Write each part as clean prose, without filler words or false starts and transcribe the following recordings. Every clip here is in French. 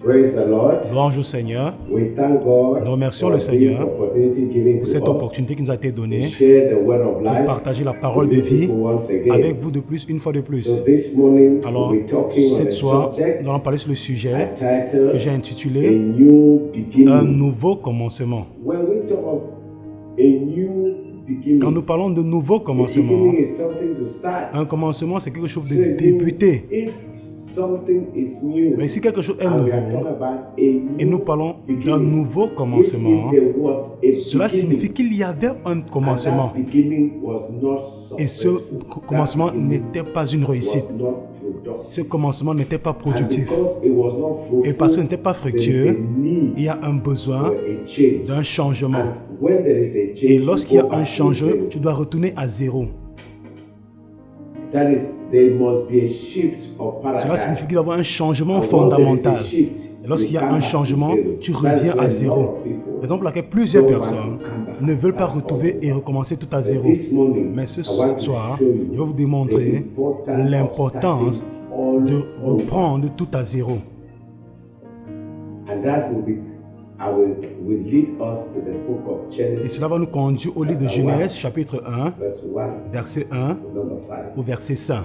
Praise the Lord. Louange au Seigneur. We thank God Nous remercions for le Seigneur this opportunity given pour to cette us opportunité qui nous a été to donnée share the word of pour life partager la parole de with vie people once again. avec vous de plus, une fois de So plus. this morning Alors, we'll be talking on cette a soir, subject nous allons parler sur le sujet titled que j'ai A intitulé New Un Beginning. nouveau commencement. When we talk of a new beginning, Quand nous parlons de nouveau the commencement, beginning is something to start. un commencement, c'est quelque chose So de it means débuter. if something is new, Mais si quelque chose est and we are talking nouveau, about a et nous new parlons d'un beginning, nouveau which commencement, if there was a cela signifie beginning, qu'il y avait un and commencement. that beginning was not Et ce successful, commencement that beginning n'était pas une réussite. was not productive. Ce commencement n'était pas And productif. because it was not fruitful, Et parce qu'il n'était pas there is a fructueux, need il y a un besoin for a change. d'un changement. And when there is a Et change, you lorsqu'il y go a un back to changement, zero. tu dois retourner à zéro. That is, there must be a shift of Cela paradigm. signifie qu'il doit y avoir un changement And when there is a fondamental. shift, Et lorsqu'il y you a come un back to changement, zero. tu That's reviens why à a zéro. lot of people Raison pour laquelle plusieurs don't want personnes to come back ne and veulent pas start retrouver over. et recommencer tout à But zéro. this morning, Mais ce I want to soir, show je you vais vous the démontrer importance of l'importance starting all de over. reprendre tout à zéro. And that will lead us to the book of Et Genesis, cela va nous conduire au livre de Genèse, chapitre 1, verse 1 verset 1 to number 5. au verset 5.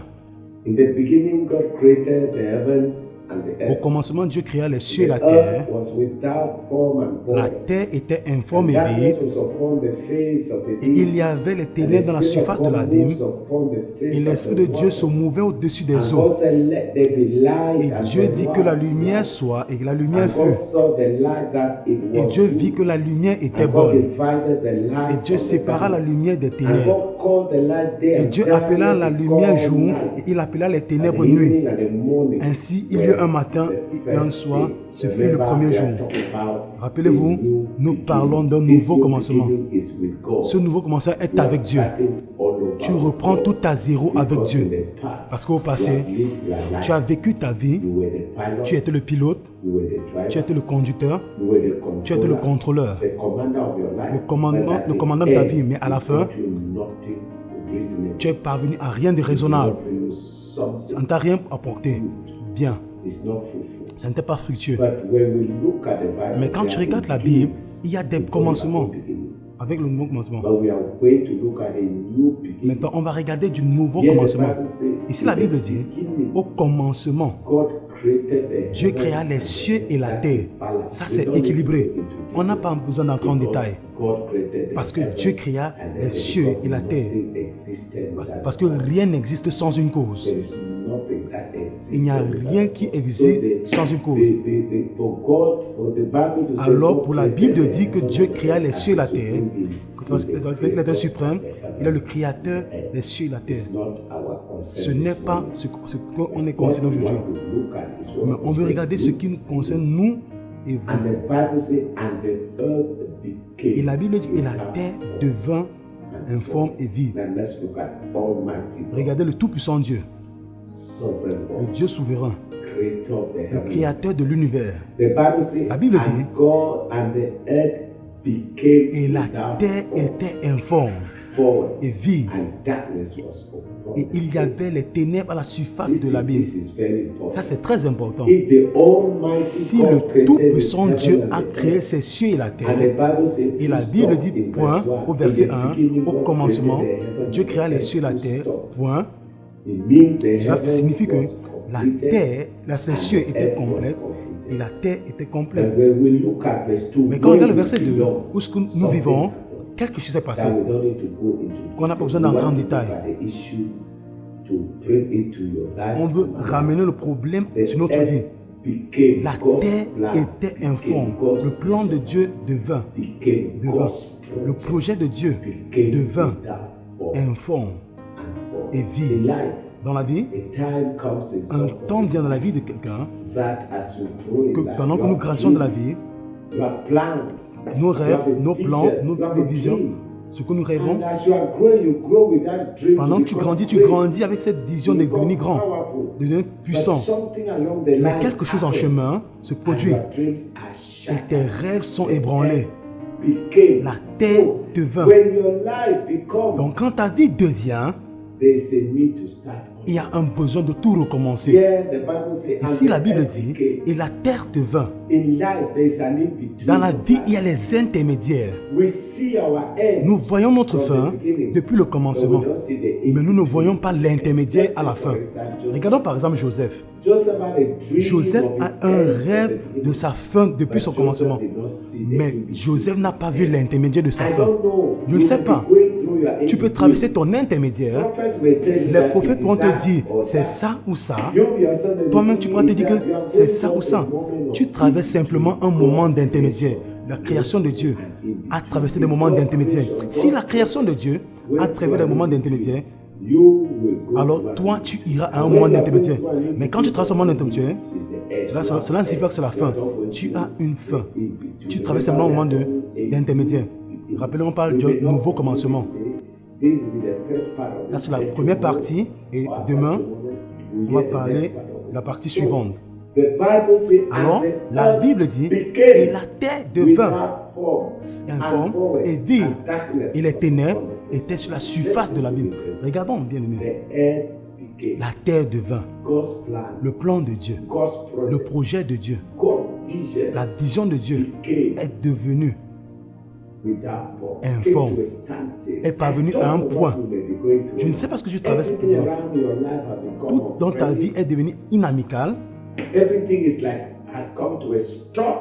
In the beginning, God created the heavens and the Au earth. commencement, Dieu créa les cieux et The la terre. earth was without form and La void. terre était informe And et darkness vide, was upon the face of the et il deep. y avait les And the ténèbres dans la Spirit surface of de God l'abîme, moves upon the face et of l'Esprit the de Dieu se waters. mouvait au-dessus des And eaux. God said, let there be light, Et and Dieu there dit que la was lumière light. soit, et que la lumière And God fut. saw the light that it Et was Dieu vit good. que la lumière était And God bonne. divided the light Et Dieu from the sépara la darkness. lumière des And ténèbres. God called the light day, Et and Dieu appela darkness la he lumière called jour, night. et il appela les And the ténèbres nuit. evening and the morning Ainsi, il y eut un matin the et un first soir, day. ce fut le Remember, premier we jour. are talking about Rappelez-vous, a new nous beginning. parlons d'un This nouveau new commencement. beginning is with God. Ce nouveau commencement est You are avec Dieu. starting all over Tu with reprends God. tout à zéro avec Because Dieu. in the past, Parce qu'au passé, you have lived your life. tu as vécu ta vie, You were the pilot, tu étais le pilote, you were the driver, tu étais le conducteur, you were the tu étais le controller, contrôleur, the commander of your life. le commandant de ta vie. Mais à la fin, tu es parvenu à rien de raisonnable. Ça ne t'a rien apporté. Bien. Ça n'était pas fructueux. Mais quand tu regardes la Bible, il y a des commencements avec le nouveau commencement. Maintenant, on va regarder du nouveau commencement. Ici, la Bible dit, au commencement, Dieu créa les cieux et la terre. Ça, c'est équilibré. On n'a pas besoin d'entrer en détail. Parce que Dieu créa les cieux et la terre. Parce que rien n'existe sans une cause. Il n'y a rien qui existe sans une cause. Alors, pour la Bible dit que Dieu créa les cieux et la terre. Parce qu'il est un suprême. Il est le créateur des cieux et la terre. Ce n'est pas ce qu'on est concerné aujourd'hui. Mais on veut regarder ce qui nous concerne, nous et vous. Et la Bible dit que la terre devint informe et vide. Regardez le tout-puissant Dieu, le Dieu souverain, le créateur de l'univers. La Bible dit, et la terre était informe et vide, et il y avait les ténèbres à la surface de l'abîme. Ça, c'est très important. Si le tout-puissant Dieu a créé ces cieux et la terre, et la Bible dit, point, au verset 1, au commencement, Dieu créa les cieux et la terre, point. Cela signifie que la terre, les cieux étaient complets et la terre était complète. Mais quand on regarde le verset 2, où ce que nous vivons, quelque chose s'est passé qu'on n'a pas besoin d'entrer en détail. On veut ramener le problème sur notre vie. La terre était informe. Le plan de Dieu devint. Le projet de Dieu devint informe et vide. Dans la vie, un temps vient dans la vie de quelqu'un que pendant que nous grandissons dans la vie, nos rêves, nos plans, nos visions, ce que nous rêvons, pendant que tu grandis avec cette vision de devenir grand, de devenir puissant. Mais quelque chose en chemin se produit et tes rêves sont ébranlés. La terre devint. Donc quand ta vie devient, il y a un besoin de tout recommencer. Et si la Bible dit, et la terre devint, dans la vie, il y a les intermédiaires. Nous voyons notre fin depuis le commencement, mais nous ne voyons pas l'intermédiaire à la fin. Regardons par exemple Joseph. Joseph a un rêve de sa fin depuis son commencement, mais Joseph n'a pas vu l'intermédiaire de sa fin. Je ne sais pas. Tu peux traverser ton intermédiaire. Les prophètes vont te dire c'est ça ou ça. Toi-même, tu pourras te dire que c'est ça ou ça. Tu traverses simplement un moment d'intermédiaire. La création de Dieu a traversé des moments d'intermédiaire. Si la création de Dieu a traversé des moments d'intermédiaire, alors toi, tu iras à un moment d'intermédiaire. Mais quand tu traverses un moment d'intermédiaire, cela ne signifie pas que c'est la fin. Tu as une fin. Tu traverses simplement un moment d'intermédiaire. Rappelons, on parle du nouveau commencement. Ça, c'est la première partie. Et demain, on va parler de la partie suivante. Alors, la Bible dit, et la terre devint informe et vide, et les ténèbres étaient sur la surface de la Bible. Regardons bien aimé. La terre devint le plan de Dieu, le projet de Dieu, la vision de Dieu est devenue informe, est parvenue à un point. Je ne sais pas ce que tu traverses. Tout dans ta vie est devenu inamical.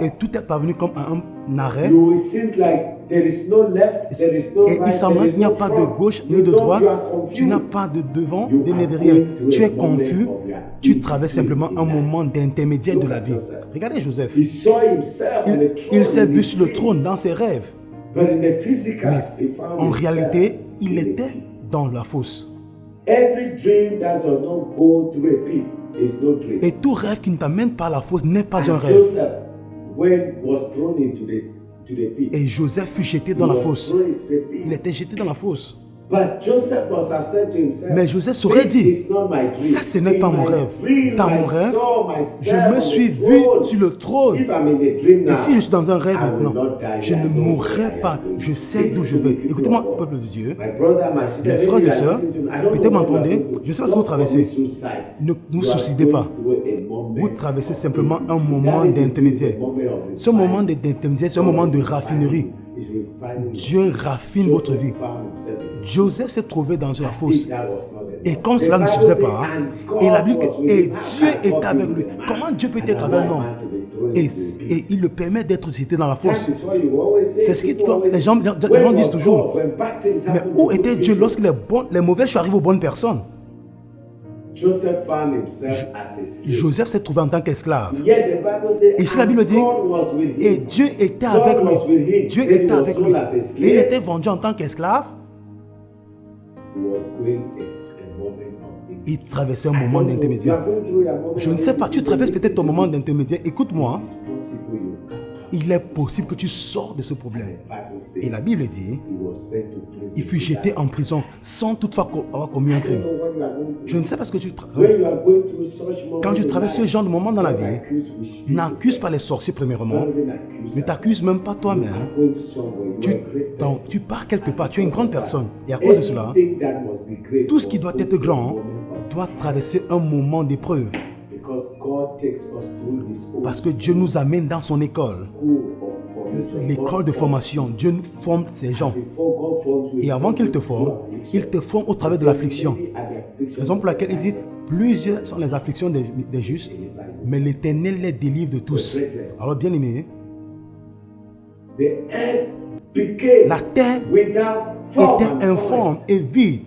Et tout est parvenu comme à un arrêt. Et il semblerait qu'il n'y a pas de gauche ni de droite. Tu n'as pas de devant ni de derrière. Tu es confus. Tu traverses simplement un moment d'intermédiaire de la vie. Regardez Joseph. Il s'est vu sur le trône dans ses rêves. Mais en réalité, il était dans la fosse. Et tout rêve qui ne t'amène pas à la fosse n'est pas un rêve. Et Joseph fut jeté dans la fosse. Il était jeté dans la fosse. Mais Joseph s'aurait dit, ça ce n'est pas mon rêve. Dans mon rêve, je me suis vu sur le trône. Et si je suis dans un rêve maintenant, je ne mourrai pas. Je sais d'où je vais. Écoutez-moi, peuple de Dieu, les frères et sœurs, peut-être m'entendez, je ne sais pas ce que vous traversez. Ne vous souciez pas. Vous traversez simplement un moment d'intermédiaire. Ce moment d'intermédiaire, c'est un moment de raffinerie. Dieu raffine votre vie. Joseph s'est trouvé dans la fosse. Et comme cela ne suffisait pas, et la Bible et Dieu est avec lui. Comment Dieu peut être avec un homme? Et il le permet d'être cité dans la fosse. C'est ce que les gens disent toujours. Mais où était Dieu lorsque les mauvais choses arrivent aux bonnes personnes? Joseph s'est trouvé en tant qu'esclave. Et si la Bible dit, et Dieu était avec lui. Dieu était avec lui. Et il était vendu en tant qu'esclave. Il traversait un moment d'intermédiaire. Je ne sais pas, tu traverses peut-être ton moment d'intermédiaire. Écoute-moi. Il est possible que tu sors de ce problème. Et la Bible dit, il fut jeté en prison sans toutefois avoir commis un crime. Je ne sais pas ce que tu traverses. Quand tu traverses ce genre de moment dans la vie, n'accuse pas les sorciers premièrement. Ne t'accuse même pas toi-même. Tu pars quelque part, tu es une grande personne. Et à cause de cela, tout ce qui doit être grand doit traverser un moment d'épreuve. Parce que Dieu nous amène dans son école. L'école de formation. Dieu forme ces gens. Et avant qu'il te forme au travers de l'affliction. Raison pour laquelle il dit, plusieurs sont les afflictions des justes, mais l'Éternel les délivre de tous. Alors bien aimé, la terre était informe et vide.